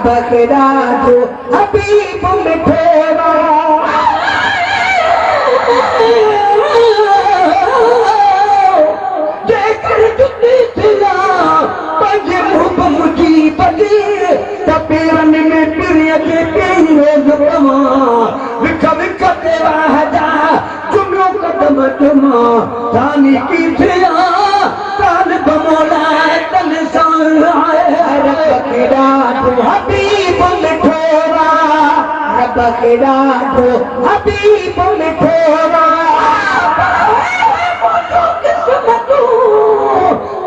बखेड़ा जो हबीब मिठेरा जेकर जुती थिया पंहिंजे मुंहुं मुंहिंजी बली त पेरनि में पिरीअ खे कई रोज़ पवां विख विख ते वाहजा चुमियो कदम चुमां जानी की थिया कान बमोला तन सां आए बखेड़ा जो हबीब मिठेरा बखेड़ा जो हबीब मिठेरा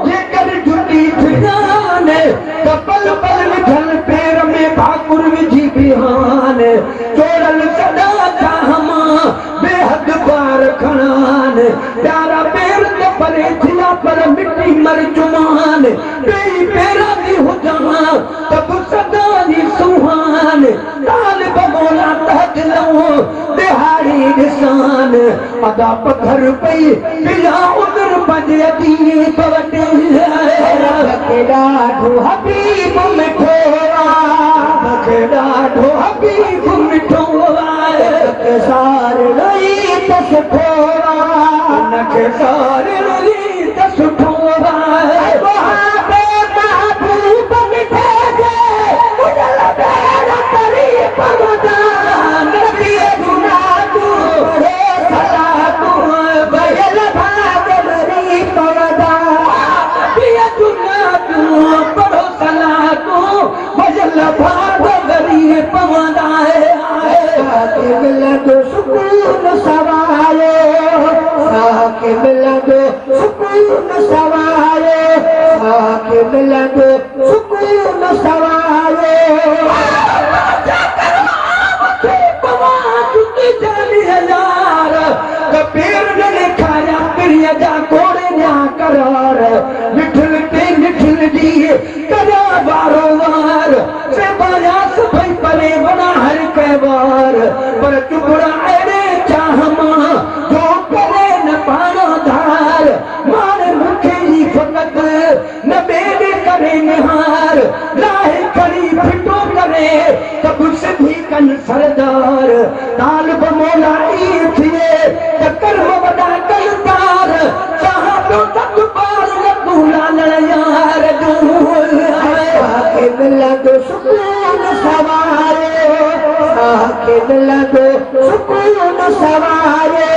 जेकर जुटी थियाने त पल पल विठल पेर में भाकुर विझी बिहान चोरल सदा चाहमा बेहद बार खणान प्यारा पेर ते परे थिया पर मिट्टी मर जुमान कई पेरा भी हुजां तब सदा जी सुहान ताल बमोला तहत लो दिहाड़ी निशान अदा पत्थर पई पिया उधर बजे दी पवटे बखेड़ा जो हबीब मिठेरा बखेड़ा जो हबीब मिठोरा सारे रही त सुठोरा नखे सारे रही त सुठोरा सुकून सवारे साके मिलंदो सुकून सवारे साके मिलंदो सुकून सवारे कबीर ने खाया प्रिय जा कोड़े न्या करार मिठल ते मिठल दिए करा बारो वार से बायास भई परे बना हर के बार पर टुकड़ा अरे चाहमा जो करे न पानो धार मारे मुखे जी फकत न बेबे करे निहार लाहे करी फिटो करे तब सिद्धि कन सरदार ताल बमोला ई थिए कर्म वॾा कलकार चाहतो तक पार लूला यार साके मिलंदो सुकून सवारे साके मिलंदो सुकून सवारे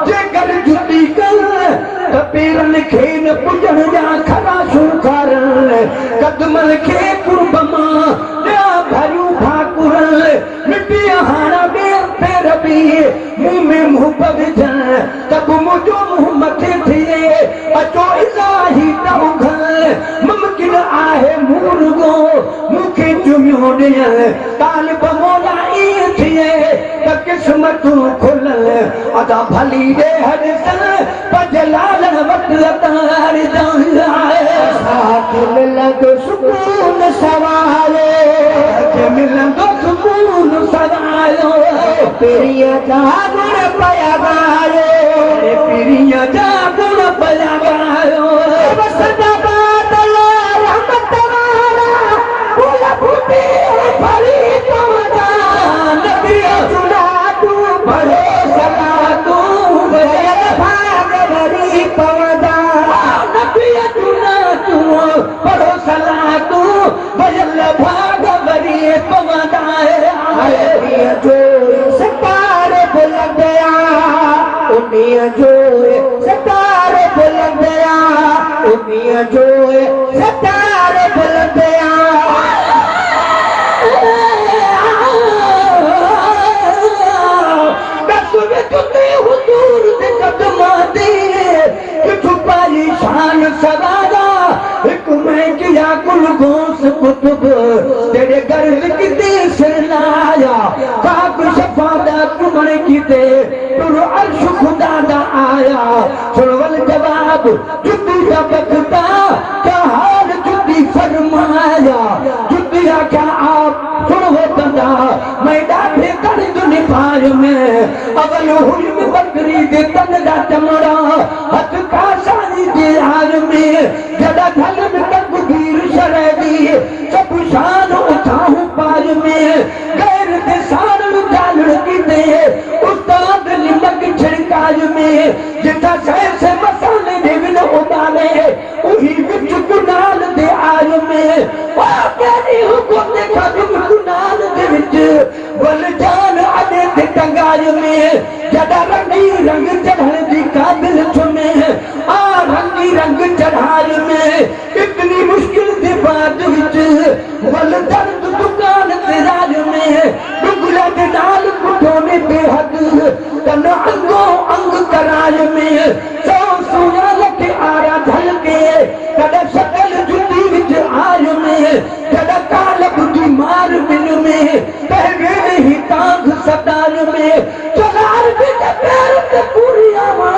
जेकर जुटी कल त पेरनि खे न पुॼण जा खरा शुखारन कदमनि खे कुर्ब मां भरियूं भाकुर मिटी हारा फेर बि मुंह में मुंह विझण तब मुंहिंजो मुंहुं मथे थिए अचो इलाही त उघल मुमकिन आहे मुर्गो मूंखे चुमियो ॾियण ताल बमोला ईअं थिए त क़िस्मतूं खुलल अदा भली ॾे हर सन पंज लालण वटि अतार साके मिलंदो सुकून सवारे मिलंदो सुकून सवायो पिरीअ जा गुण पया ॻायो पिरीअ जा गुण पया ॻायो सदा बादल रहमत वारा फूल फूटी भरी पवंदा नबीअ चुना तूं भरो सदा तूं भयल भाग भरी पवंदा नबीअ चुना तूं भरो सदा तूं भयल भाग भरी पवंदा जो सितारे बुलंदिया उन्हीं जो सितारे बुलंदिया उन्हीं गोस कुतुब तेरे घर लिखते सिरनाया काब शफादा कुमर कीते तुर अर्श खुदा दा आया सुनवल जवाब जुद्दी दा बखता क्या हाल जुद्दी फरमाया जुद्दी आख्या आप सुनवो तंदा मैं डाठे कर दुनि पार में अवल हुई में बकरी दे तन दा चमड़ा हथ का सानी दे हार में जदा धल में तकबीर शरदी सब शान उठाऊं पार में गैर दे सार उजाल की दे उस्ताद लिमक छिड़काज में जिथा शहर से मसाले दे विन उबाले उही विच कुनाल दे आज में वाह तेरी हुकुम दे खदम कुनाल दे विच बल जान अदे दे टंगाज में जदा रंगी रंग चढ़न दी काबिल चुने आ रंगी रंग चढ़ाज में इतनी मुश्किल दे बाद विच बल दर्द दुकान ते राज में डुगला दे नाल कुटोने बेहद तन अंगो अंग कराज में सौ सुया लखे आरा झल के कद शकल जुती विच आज में कद काल बुद्धि मार बिन में कहवे ही तांग सदार में चलार बिच पैर ते पूरी आवा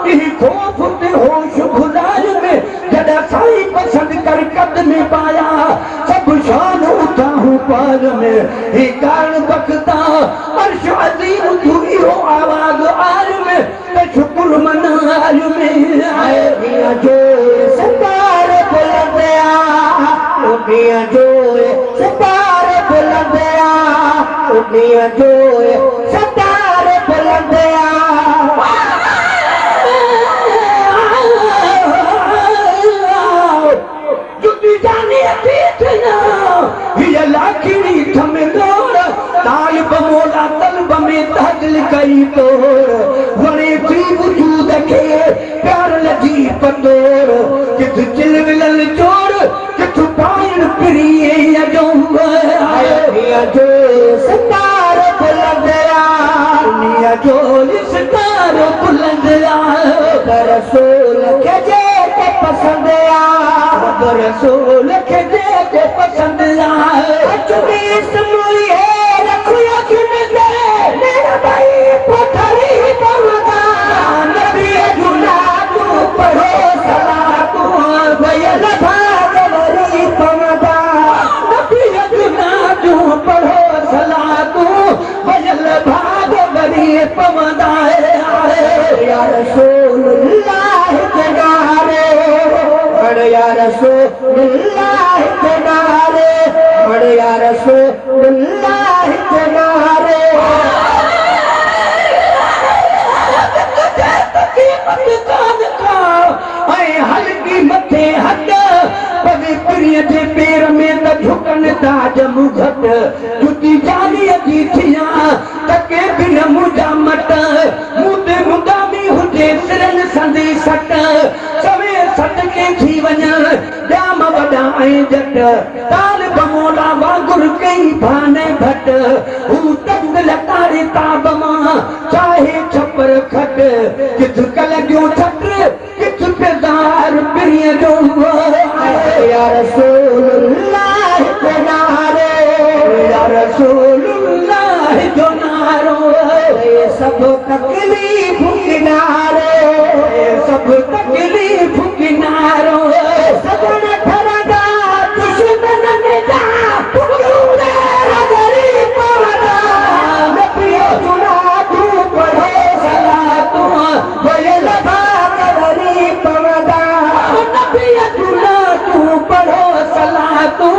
यही खौफ ते होश खुदार में जद साई पसंद कर कदम पाया सब शान उठाऊं पार में ही कारण बखता अर्श अजीम तू इहो आवाज आर में ते शुक्र मनार में आए दिया जो सितारे बुलंदिया उदिया जो सितारे बुलंदिया उदिया जो सितारे बुलंदिया जुदी जानी अतीतना ये लाखिनी थमेदोर तालिब मोला तलब में तहदिल कई तोर वणे थी वजूद के प्यार लजी पतोर किथ चिल विलल चोर किथ पाइन प्रिये अजोंब आया जो सितार बुलंदिया दुनिया जो सितार बुलंदिया रसूल के जे के पसंद आ रसूल के जे के पसंद आ चुनी समूली है रखियो चुन दे मेरा भाई पथरी पवदा नबी जुला तू पढ़ो सलातु भयल भागवरी पवदा नबी जुला तू पढ़ो सलातु भयल भागवरी पवदा या रसूलुल्लाह के नारे या रसूलुल्लाह के नारे या रसूलुल्लाह के नारे हल्की मथे हद पवित्रिय जे पेर में त झुकन ताज मुघट जुती जानी अजी थिया तके बिन मुजा मट मुदे मुदामी हुजे सिरन संदी सट सवे सट के थी वञ जाम वॾा ऐं जट ताल बमोला वागुर कई भाने भट हू तंग लतारे ताब मां चाहे छपर खट किथ कलगियो छत्र किथ पेदार प्रिय जो या रसूलुल्लाह के नारे या रसूलुल्लाह जो नारो ये सब तकलीफ किनारे सब तकलीफ किनारो सदन ठरदा दुश्मन ने जा पुकुरे रगरी पवदा नबियो चुना तू पढ़ो सलातु भयल भागवरी पवदा नबियो चुना तू पढ़ो सलातु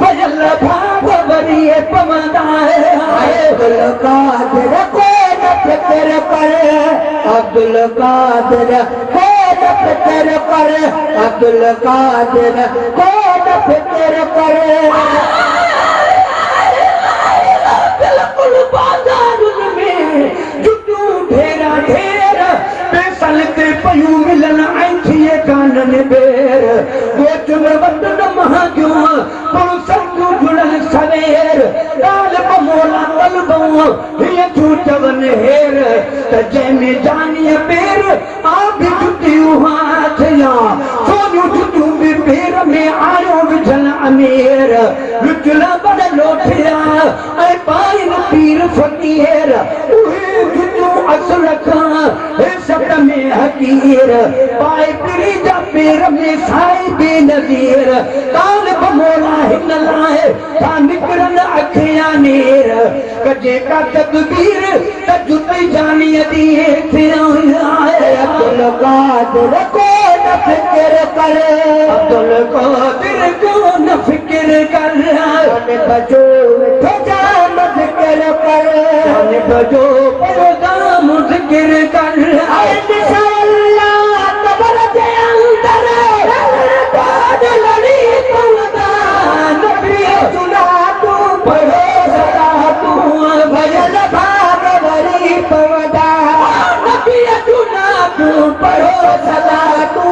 भयल भागवरी पवदा अब्दुल कादिर को फिक्र पर अब्दुल कादिर को फिक्र पर अब्दुल कादिर को फिक्र पर बिल्कुल बाजार में जुटू ढेरा ढेर पैसल ते पयूं मिलन ऐठिए कानन बेर गोच में वतन महाजूं पुल संगू जुड़ल सवेर काल बमोला तलबो ये छूटवन हेर त जंहिंमें जानीअ पेर आ भी जुटियूं हाथ या सोनियूं जुटियूं बि पेर में आयो विझल अमीर रुचला बड़ लोठिया ऐ पाइन पीर फकीर उहे जुजू असल खां हे सत में हकीर पाए पीरी जा पेर में साई बेनज़ीर काल बमोला हिन लाए था निकरन अखियां नीर कजे का तकबीर त जुते जानी दी थे आए अब्दुल कादिर को न फिक्र करे अब्दुल कादिर को न फिक्र कर जाने बजो तो जाम जिक्र कर जाने बजो तो जाम जिक्र कर इंशाअल्लाह कब्र के अंदर काद लड़ी तुमदा नबी सुना तू पढ़ो सदा तू भजन भाग भरी पवदा नबी सुना तू पढ़ो सदा तू